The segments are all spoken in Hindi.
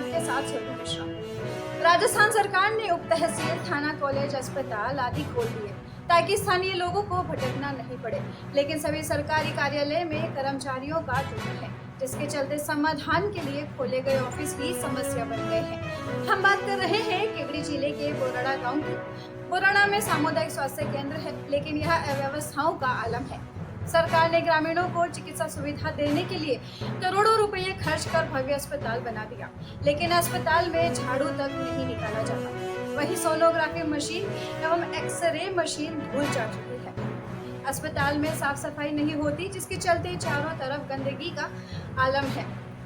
समाप्त के साथ सोनू मिश्रा। राजस्थान सरकार ने उप तहसील, थाना, कॉलेज, अस्पताल आदि खोल दिए ताकि स्थानीय लोगों को भटकना नहीं पड़े, लेकिन सभी सरकारी कार्यालय में कर्मचारियों का झुंड है, जिसके चलते समाधान के लिए खोले गए ऑफिस ही समस्या बन गए हैं। हम बात कर रहे हैं केवड़ी जिले के बोराड़ा गांव की। बोराड़ा में सामुदायिक स्वास्थ्य केंद्र है, लेकिन यह अव्यवस्थाओं का आलम है। सरकार ने ग्रामीणों को चिकित्सा सुविधा देने के लिए करोड़ों रुपए खर्च कर भव्य अस्पताल बना दिया, लेकिन अस्पताल में झाड़ू तक नहीं निकाला जाता। वहीं सोनोग्राफी मशीन एवं एक्सरे मशीन धूल जा चुकी है। अस्पताल में साफ सफाई नहीं होती, जिसके चलते चारों तरफ गंदगी का आलम है।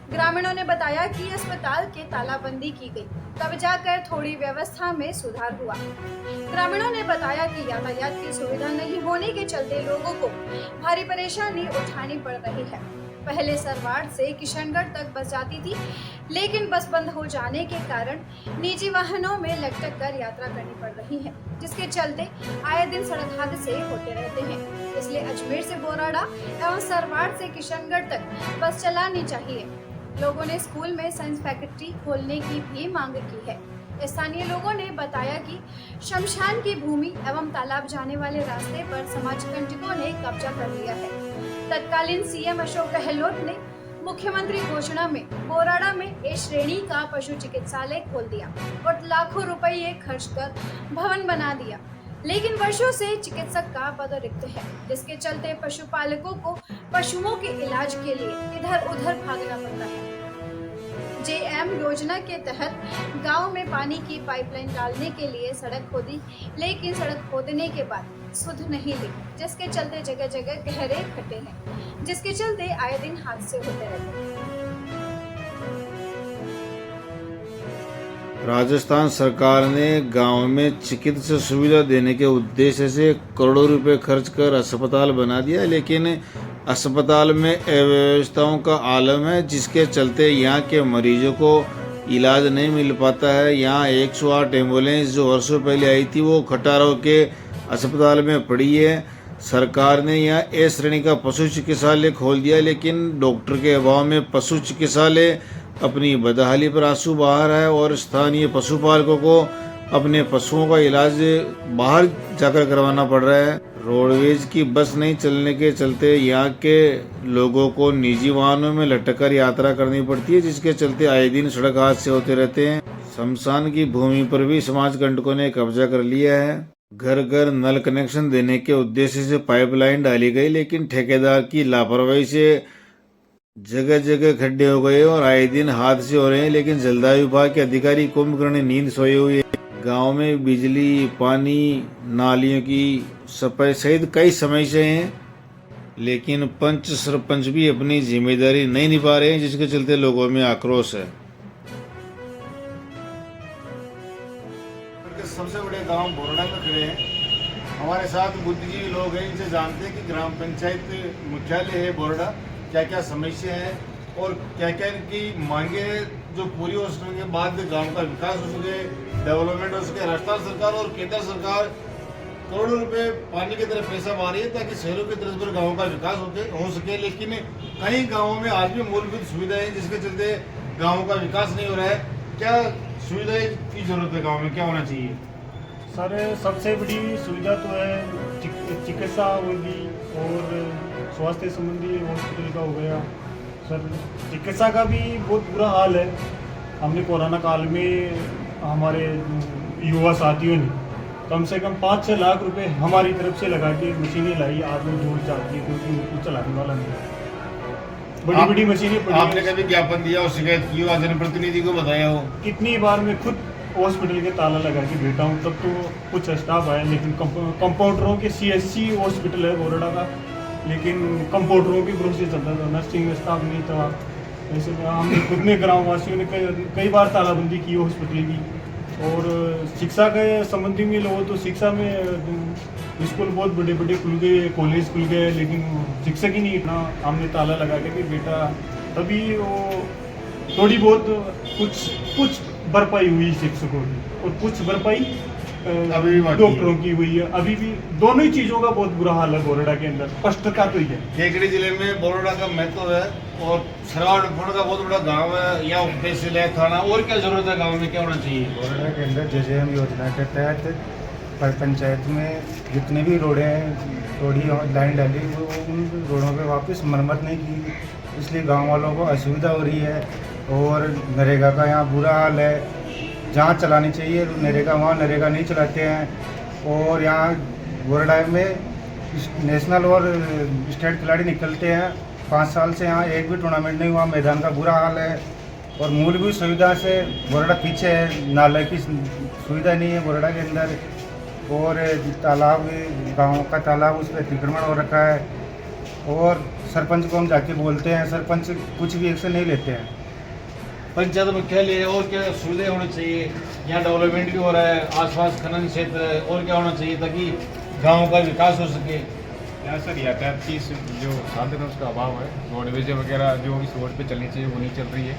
ग्रामीणों ने बताया कि अस्पताल के तालाबंदी की गई, तब जाकर थोड़ी व्यवस्था में सुधार हुआ। ग्रामीणों ने बताया कि यातायात की सुविधा नहीं होने के चलते लोगों को भारी परेशानी उठानी पड़ रही है। पहले सरवाड़ से किशनगढ़ तक बस जाती थी, लेकिन बस बंद हो जाने के कारण निजी वाहनों में लटक कर यात्रा करनी पड़ रही है, जिसके चलते आए दिन सड़क हादसे होते रहते हैं। इसलिए अजमेर से बोराड़ा एवं सरवाड़ से किशनगढ़ तक बस चलानी चाहिए। लोगों ने स्कूल में साइंस फैक्ट्री खोलने की भी मांग की है। स्थानीय लोगों ने बताया कि शमशान की भूमि एवं तालाब जाने वाले रास्ते पर समाज कंटकों ने कब्जा कर लिया है। तत्कालीन सीएम अशोक गहलोत ने मुख्यमंत्री घोषणा में बोराड़ा में ए श्रेणी का पशु चिकित्सालय खोल दिया और लाखों रुपये खर्च कर भवन बना दिया, लेकिन वर्षों से चिकित्सक का पद रिक्त है, जिसके चलते पशुपालकों को पशुओं के इलाज के लिए इधर उधर भागना पड़ता है। जेएम योजना के तहत गांव में पानी की पाइपलाइन डालने के लिए सड़क खोदी, लेकिन सड़क खोदने के बाद सुध नहीं ली, जिसके चलते जगह जगह गहरे खड्डे हैं, जिसके चलते आए दिन हादसे होते रहते हैं। राजस्थान सरकार ने गांव में चिकित्सा सुविधा देने के उद्देश्य से करोड़ों रुपए खर्च कर अस्पताल बना दिया, लेकिन अस्पताल में अव्यवस्थाओं का आलम है, जिसके चलते यहाँ के मरीजों को इलाज नहीं मिल पाता है। यहाँ 108 एम्बुलेंस जो वर्षों पहले आई थी वो खटारों के अस्पताल में पड़ी है। सरकार ने यहाँ ए श्रेणी का पशु चिकित्सालय खोल दिया, लेकिन डॉक्टर के अभाव में पशु चिकित्सालय अपनी बदहाली पर आंसू बहा रहा है और स्थानीय पशुपालकों को अपने पशुओं का इलाज बाहर जाकर करवाना पड़ रहा है। रोडवेज की बस नहीं चलने के चलते यहाँ के लोगों को निजी वाहनों में लटककर यात्रा करनी पड़ती है, जिसके चलते आए दिन सड़क हादसे होते रहते हैं। शमशान की भूमि पर भी समाज कंटकों ने कब्जा कर लिया है। घर घर नल कनेक्शन देने के उद्देश्य से पाइपलाइन डाली गई, लेकिन ठेकेदार की लापरवाही से जगह जगह खड्डे हो गए और आए दिन हादसे हो रहे हैं, लेकिन जलदाय विभाग के अधिकारी कुंभकर्ण नींद सोए हुए हैं। गांव में बिजली, पानी, नालियों की सफाई सहित कई समस्याएं हैं, लेकिन पंच सरपंच भी अपनी जिम्मेदारी नहीं निभा रहे हैं, जिसके चलते लोगों में आक्रोश है। सबसे बड़े गांव बोराड़ा में खड़े हैं। हमारे साथ बुद्धिजीवी लोग हैं, इनसे जानते हैं कि ग्राम पंचायत मुख्यालय है बोराड़ा, क्या क्या समस्या है और क्या क्या इनकी मांगे जो पूरी हो सके के बाद गांव का विकास हो सके, डेवलपमेंट हो सके। राजस्थान सरकार और केंद्र सरकार करोड़ों रुपए पानी की तरफ पैसा मार रही है ताकि शहरों की तरफ पर गाँव का विकास हो सके, लेकिन कई गाँवों में आज भी मूलभूत सुविधाएं हैं, जिसके चलते गाँव का विकास नहीं हो रहा है। क्या सुविधाएं की जरूरत है गाँव में, क्या होना चाहिए? सर, सबसे बड़ी सुविधा तो है चिकित्सा होगी और स्वास्थ्य संबंधी हॉस्पिटल का हो गया। सर, चिकित्सा का भी बहुत बुरा हाल है। हमने कोरोना काल में हमारे युवा साथियों ने कम से कम 5-6 लाख रुपए हमारी तरफ से लगा के मशीनें लाई। आज वो जोड़ जाती है क्योंकि उनको चलाने वाला नहीं। बड़ी बड़ी मशीनें पड़ी। आपने कभी ज्ञापन दिया और शिकायत की हो, जनप्रतिनिधि को बताया हो? कितनी बार मैं खुद हॉस्पिटल के ताला लगा के बैठा हूँ, तब तो कुछ स्टाफ आया, लेकिन कंपाउंडरों के CSC हॉस्पिटल है बोराड़ा का, लेकिन कंपाउंडरों के भरोसे चलता था, नर्सिंग स्टाफ नहीं था। ऐसे में हमने खुद में ग्रामवासियों ने कई बार तालाबंदी की हॉस्पिटल की। और शिक्षा के संबंधी में लो तो शिक्षा में स्कूल बहुत बड़े बड़े खुल गए, कॉलेज खुल गए, लेकिन शिक्षक ही नहीं इतना। हमने ताला लगा के भी बेटा, तभी वो थोड़ी बहुत कुछ भरपाई हुई शिक्षकों की, और कुछ भरपाई अभी भी बाकी डॉक्टरों की हुई है, अभी भी दोनों ही चीज़ों का बहुत बुरा हाल है बोरडा के अंदर। स्पष्टता तो ही है। केकड़ी जिले में बोरोडा का महत्व है और सरवाड़ का बहुत बड़ा गांव है, यहाँ तहसील है, थाना, और क्या जरूरत है गांव में, क्या होना चाहिए? बोरडा के अंदर जेजेएम योजना के तहत पंचायत में जितने भी रोडें हैं, रोडी लाइन डाली, वो उन रोडों पे वापस मरम्मत नहीं की, इसलिए गांव वालों को असुविधा हो रही है। और नरेगा का यहाँ बुरा हाल है, जहाँ चलानी चाहिए नरेगा वहाँ नरेगा नहीं चलाते हैं। और यहाँ बोरडा में नेशनल और स्टेट खिलाड़ी निकलते हैं, 5 साल से यहाँ एक भी टूर्नामेंट नहीं हुआ, मैदान का बुरा हाल है। और मूलभूत सुविधा से बोरडा पीछे है, नाले की सुविधा नहीं है बोरडा के अंदर। और तालाब, गांव का तालाब, उस पर अतिक्रमण हो रखा है। और सरपंच को हम जाके बोलते हैं, सरपंच कुछ भी एक्शन नहीं लेते हैं। पंचायत मुख्यालय और क्या सुविधाएं होनी चाहिए? यहाँ डेवलपमेंट भी हो रहा है, आसपास खनन क्षेत्र है, और क्या होना चाहिए ताकि गांव का विकास हो सके? यहाँ सर यातायात की जो साधन है उसका अभाव है, रोडवेज वगैरह जो इस रोड पे चलनी चाहिए वो नहीं चल रही है।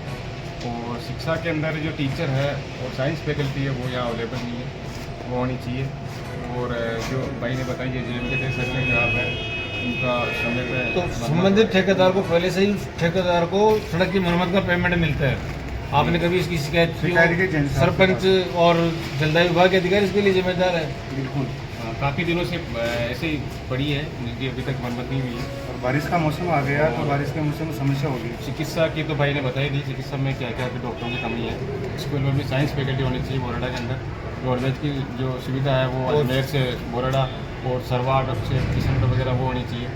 और शिक्षा के अंदर जो टीचर है और साइंस फैकल्टी है वो यहाँ अवेलेबल नहीं है, वो होनी चाहिए। और जो भाई ने बताई है जेएम के तहत सड़कें खराब है, उनका समय पे तो संबंधित ठेकेदार को पहले से ही ठेकेदार को सड़क की मरम्मत का पेमेंट मिलता है। आपने कभी इसकी शिकायत की? सरपंच और जलदाय विभाग के अधिकारी इसके लिए जिम्मेदार है। बिल्कुल काफ़ी दिनों से ऐसे ही पड़ी है जिनकी अभी तक मरम्मत नहीं हुई है। और बारिश का मौसम आ गया तो बारिश के मौसम में समस्या होगी। चिकित्सा की तो भाई ने बताई थी, चिकित्सा में क्या क्या डॉक्टरों की कमी है। स्कूल में भी साइंस फैकल्टी होनी चाहिए बोरडा के अंदर। रोडवेज की जो सुविधा है वो अजमेर से बोरडा और सरवाड़ से किशनगढ़ वगैरह वो होनी चाहिए।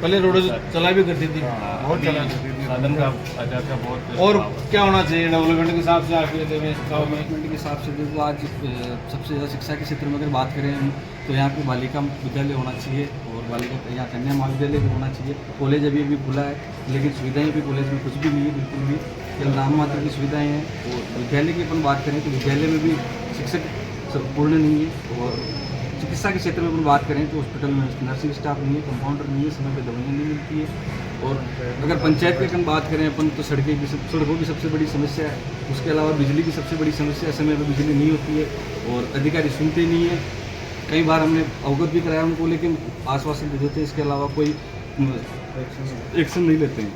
पहले रोड चला भी करती थी, बहुत चला करती थी। साधन का आजाद का बहुत। और क्या होना चाहिए डेवलपमेंट के हिसाब से आपके गाँव में? गवर्नमेंट के हिसाब से देखो आज सबसे ज़्यादा शिक्षा के क्षेत्र में अगर बात करें हम तो यहाँ पे बालिका विद्यालय होना चाहिए और बालिका यहाँ कन्या महाविद्यालय भी होना चाहिए। कॉलेज अभी अभी खुला है लेकिन सुविधाएं भी कॉलेज में कुछ भी नहीं है, बिल्कुल भी केवल नाम मात्र की सुविधाएँ हैं। और विद्यालय की अपन बात करें तो विद्यालय में भी शिक्षक पूर्ण नहीं है। और चिकित्सा के क्षेत्र में अपन बात करें तो हॉस्पिटल में नर्सिंग स्टाफ नहीं है, कंपाउंडर नहीं है, समय पर दवाइयाँ नहीं मिलती है। और अगर पंचायत की अपन बात करें अपन तो सड़कों की सबसे बड़ी समस्या है। उसके अलावा बिजली की सबसे बड़ी समस्या, समय पर बिजली नहीं होती है और अधिकारी सुनते नहीं है। कई बार हमने अवगत भी कराया उनको लेकिन आश्वासन दे देते हैं, इसके अलावा कोई एक्शन नहीं लेते हैं।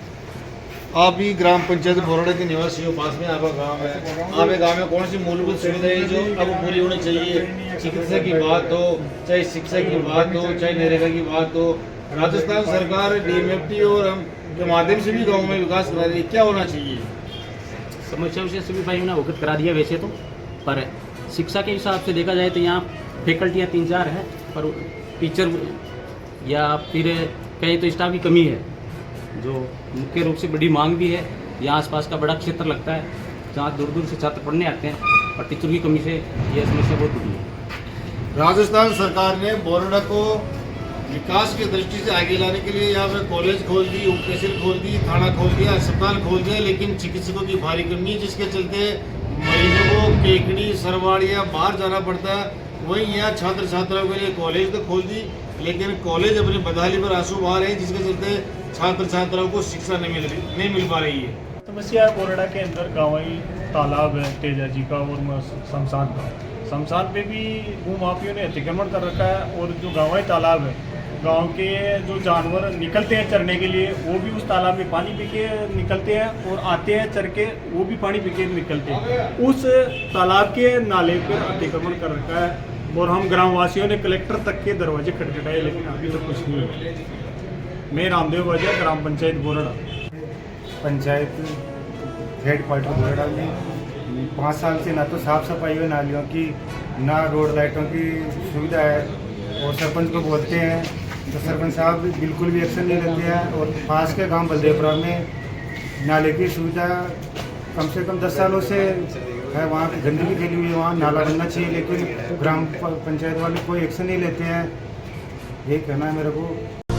आप भी ग्राम पंचायत बोरडा के निवासी हो, पास में आपका गांव है। आपके गांव में कौन सी मूलभूत सुविधाएं जो अब पूरी होनी चाहिए? चिकित्सा की बात हो, चाहे शिक्षा की बात हो, चाहे नरेगा की बात हो, राजस्थान सरकार डीएमएफटी और हम के माध्यम से भी गाँव में विकास करा रही है, क्या होना चाहिए? समस्या से सभी भाई ने अवगत करा दिया वैसे तो, पर शिक्षा के हिसाब से देखा जाए तो यहाँ फैकल्टियाँ 3-4 हैं पर टीचर या फिर कहीं तो स्टाफ की कमी है, जो मुख्य रूप से बड़ी मांग भी है। यहाँ आसपास का बड़ा क्षेत्र लगता है जहाँ दूर दूर से छात्र पढ़ने आते हैं और टीचर की कमी से यह समस्या बहुत बड़ी है। राजस्थान सरकार ने बोरडा को विकास की दृष्टि से आगे लाने के लिए यहाँ पे कॉलेज खोल दी, उप तहसील खोल दी, थाना खोल दिया, अस्पताल खोल दिया, लेकिन चिकित्सकों की भारी कमी है जिसके चलते मरीजों को केकड़ी, सरवाड़ या बाहर जाना पड़ता है। वहीं यहाँ छात्र छात्राओं के लिए कॉलेज तो खोल दी लेकिन कॉलेज अपनी बदहाली पर आंसू बहा रहे हैं जिसके चलते छात्र छात्राओं को शिक्षा नहीं मिल पा रही है। समस्या है बोरडा के अंदर गाँवी तालाब है तेजा जी का और शमशान का। शमशान पे भी भूमाफियों ने अतिक्रमण कर रखा है और जो गाँवी तालाब है, गांव के जो जानवर निकलते हैं चरने के लिए वो भी उस तालाब में पानी पी के निकलते हैं और आते हैं चर के वो भी पानी पी के निकलते हैं। उस तालाब के नाले पर अतिक्रमण कर रखा है और हम ग्रामवासियों ने कलेक्टर तक के दरवाजे खटखटाए लेकिन अभी तक कुछ नहीं है। मैं रामदेव वाजा, ग्राम पंचायत बोरडा। पंचायत हेड क्वार्टर बोरडा में 5 साल से ना तो साफ सफाई है नालियों की, ना रोड लाइटों की सुविधा है। और सरपंच को बोलते हैं तो सरपंच साहब बिल्कुल भी एक्शन नहीं लेते हैं। और पास के गांव बलदेवपुरा में नाले की सुविधा कम से कम 10 सालों से है, वहाँ की गंदगी फैली हुई है, वहाँ नाला बनना चाहिए लेकिन ग्राम पंचायत वाले कोई एक्शन नहीं लेते हैं। यही कहना है मेरे को।